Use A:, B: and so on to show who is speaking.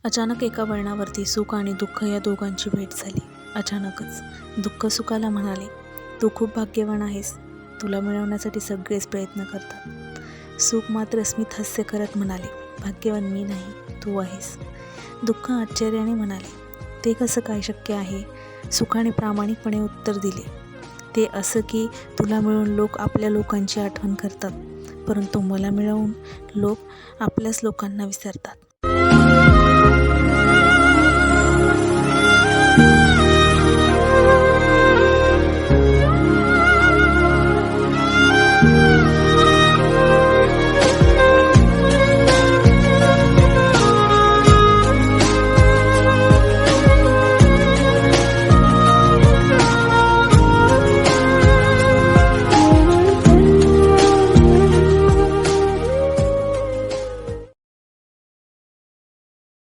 A: अचानक एका वळणावरती सुख आणि दुःख या दोघांची भेट झाली. अचानकच दुःख सुखाला म्हणाले, तू खूप भाग्यवान आहेस, तुला मिळवण्यासाठी सगळेच प्रयत्न करतात. सुख मात्र स्मित हास्य करत म्हणाले, भाग्यवान मी नाही, तू आहेस. दुःख आश्चर्याने म्हणाले, ते कसं काय शक्य आहे? सुखाने प्रामाणिकपणे उत्तर दिले, ते असं की तुला मिळून लोक आपल्या लोकांची आठवण करतात, परंतु मला मिळवून लोक आपल्याच लोकांना विसरतात.